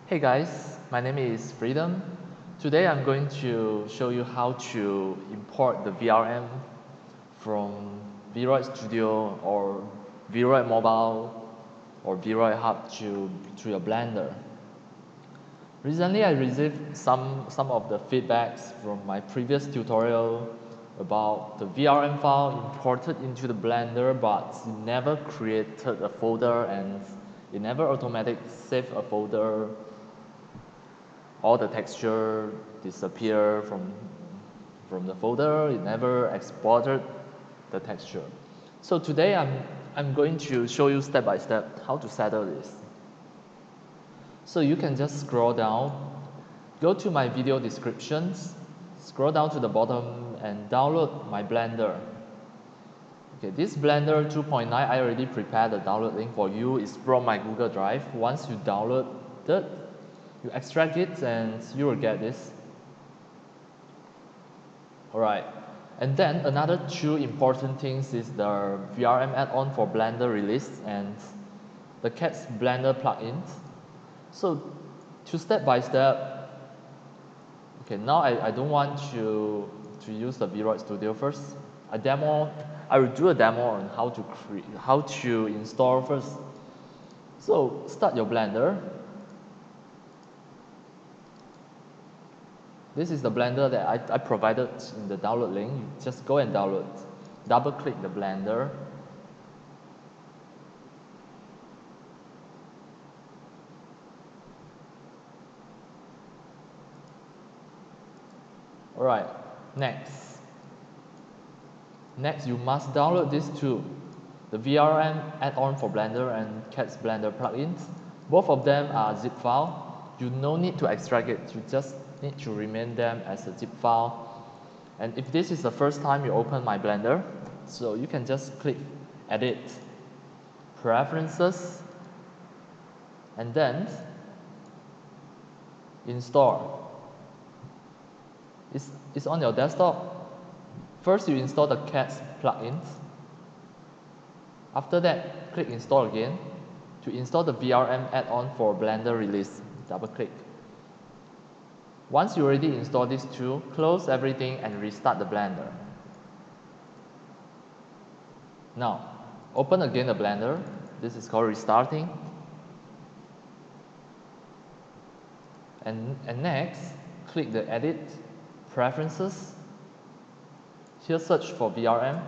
Hey guys, my name is Freedom. Today I'm going to show you how to import the VRM from Vroid Studio or Vroid Mobile or Vroid Hub to your Blender. Recently I received some of the feedbacks from my previous tutorial about the VRM file imported into the Blender, but it never created a folder and it never automatically saved a folder. All the texture disappear from the folder. It never exported the texture. So today I'm going to show you step by step how to settle this. So you can just scroll down, go to my video descriptions, scroll down to the bottom and download my Blender. Okay, this Blender 2.9, I already prepared the download link for you. It's from my Google Drive. Once you download it, you extract it and you will get this. Alright, and then another two important things is the VRM add-on for Blender release and the Cat's Blender plugins. So to step by step, okay, now I don't want to use the Vroid Studio first. I will do a demo on how to install first. So start your Blender. This is the Blender that I provided in the download link. You just go and download. Double click the Blender. Alright, next you must download these two, the VRM add-on for Blender and Cat's Blender plugins. Both of them are zip file. You no need to extract it. You just need to remain them as a zip file. And if this is the first time you open my Blender, so you can just click Edit, Preferences, and then Install. It's on your desktop. First you install the Cat's plugins. After that, click Install again. To install the VRM add-on for Blender release, double click. Once you already install these two, close everything and restart the Blender. Now, open again the Blender. This is called restarting. And next, click the Edit, Preferences. Here search for VRM.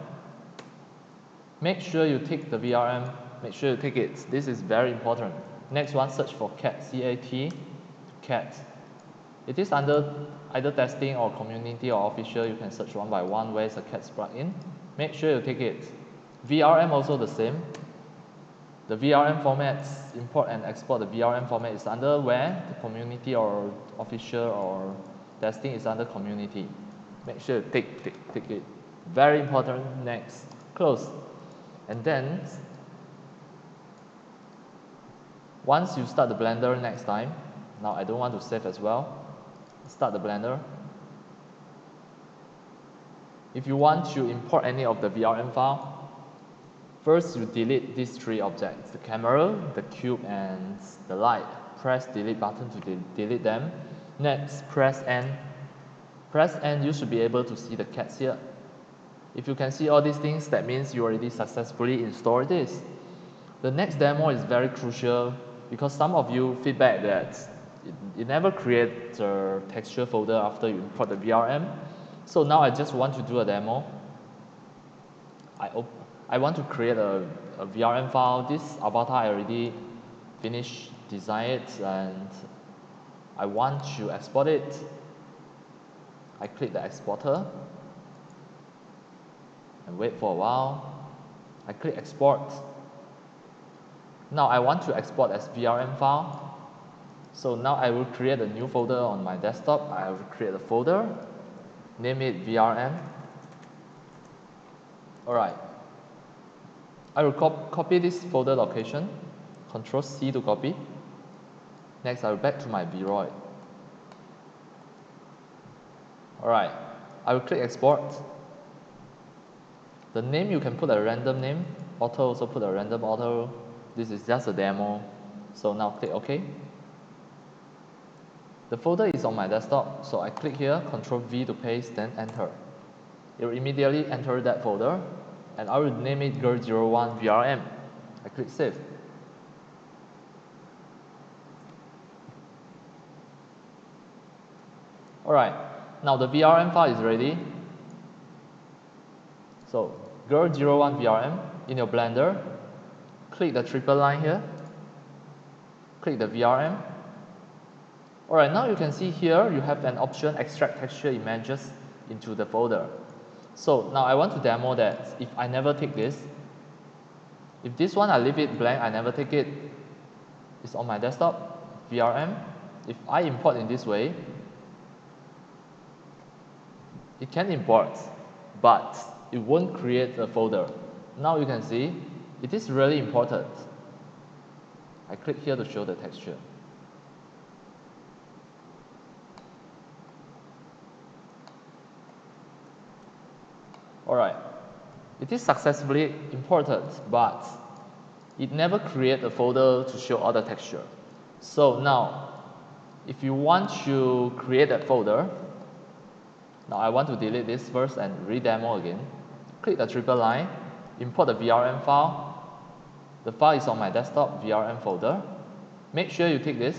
Make sure you tick the VRM. Make sure you tick it. This is very important. Next one, search for CAT, C-A-T, CAT. It is under either testing or community or official. You can search one by one. Where is the Cat's plugin? Make sure you take it. VRM also the same. The VRM formats, import and export the VRM format is under where? The community or official or testing is under community. Make sure you take it. Very important. Next, close. And then, once you start the Blender next time, now I don't want to save as well. Start the Blender. If you want to import any of the VRM file, first you delete these three objects, the camera, the cube, and the light. Press delete button to delete them. Next, press N. Press N, you should be able to see the cats here. If you can see all these things, that means you already successfully installed this. The next demo is very crucial because some of you feedback that it never creates a texture folder after you import the VRM. So now I just want to do a demo. I want to create a VRM file. This avatar I already finished design it and I want to export it. I click the exporter and wait for a while. I click export. Now I want to export as VRM file. So now I will create a new folder on my desktop. I will create a folder, name it VRM. Alright. I will copy this folder location, Ctrl C to copy. Next I will back to my Vroid. Alright, I will click export. The name you can put a random name, author also put a random author. This is just a demo. So now click OK. The folder is on my desktop, so I click here, Ctrl V to paste, then enter. It will immediately enter that folder, and I will name it Girl01 VRM. I click save. Alright, now the VRM file is ready. So, Girl01 VRM in your Blender, click the triple line here, click the VRM. Alright, now you can see here you have an option extract texture images into the folder. So now I want to demo that if I never take this, if this one I leave it blank, I never take it, it's on my desktop, VRM. If I import in this way, it can import, but it won't create a folder. Now you can see it is really important. I click here to show the texture. Alright, it is successfully imported, but it never created a folder to show all the texture. So now, if you want to create that folder, now I want to delete this first and re-demo again. Click the triple line, import the VRM file. The file is on my desktop, VRM folder. Make sure you take this,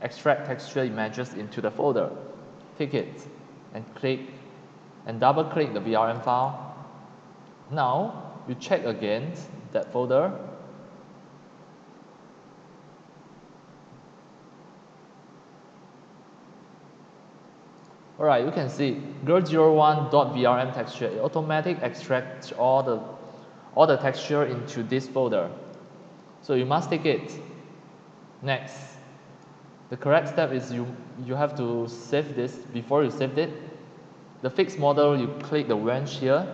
extract texture images into the folder. Take it and click and double click the VRM file. Now you check again that folder. Alright, you can see Girl01.vrm texture. It automatically extracts all the texture into this folder. So you must take it. Next, the correct step is you have to save this. Before you save it, the fixed model, you click the wrench here,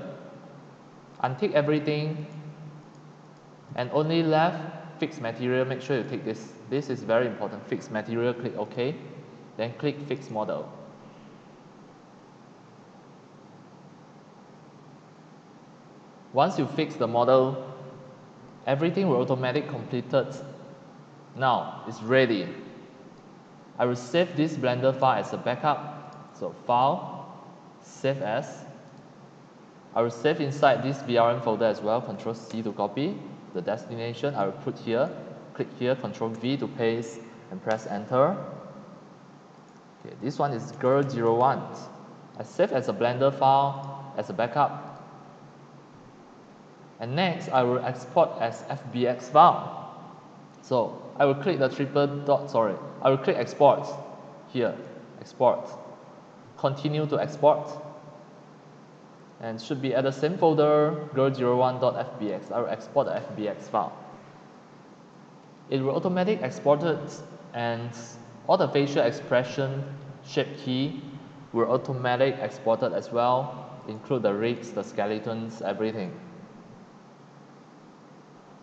untick everything, and only left fixed material. Make sure you take this. This is very important. Fixed material, click OK, then click fixed model. Once you fix the model, everything will automatically completed. Now it's ready. I will save this Blender file as a backup. So File, Save As. I will save inside this VRM folder as well. Ctrl C to copy. The destination I will put here. Click here, Ctrl V to paste, and press Enter. Okay, this one is Girl01. I save as a Blender file as a backup. And next, I will export as FBX file. So I will click the I will click Export here, Export. Continue to export. And should be at the same folder, Girl01.fbx. I will export the FBX file. It will automatically export it, and all the facial expression, shape key will automatically exported as well, include the rigs, the skeletons, everything.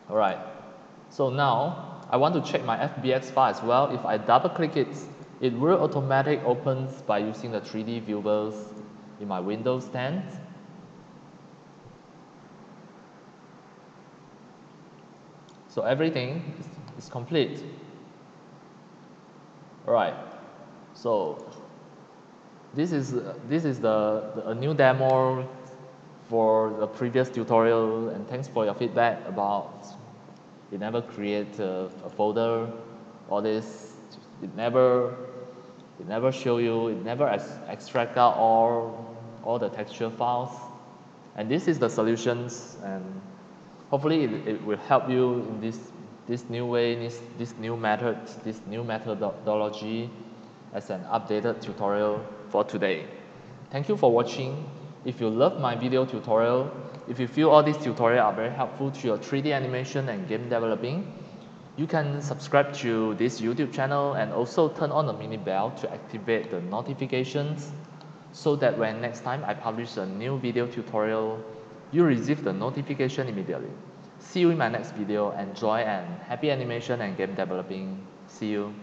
Alright, so now I want to check my FBX file as well. If I double click it, it will automatically open by using the 3D viewers in my Windows 10. So everything is complete. Alright, so this is a new demo for the previous tutorial, and thanks for your feedback about it never create a folder, all this, it never show you, it never extract out all the texture files. And this is the solutions, and hopefully it will help you in this new way, this new method, this new methodology as an updated tutorial for today. Thank you for watching. If you love my video tutorial, if you feel all these tutorials are very helpful to your 3D animation and game developing, you can subscribe to this YouTube channel and also turn on the mini bell to activate the notifications so that when next time I publish a new video tutorial, you receive the notification immediately. See you in my next video. Enjoy and happy animation and game developing. See you.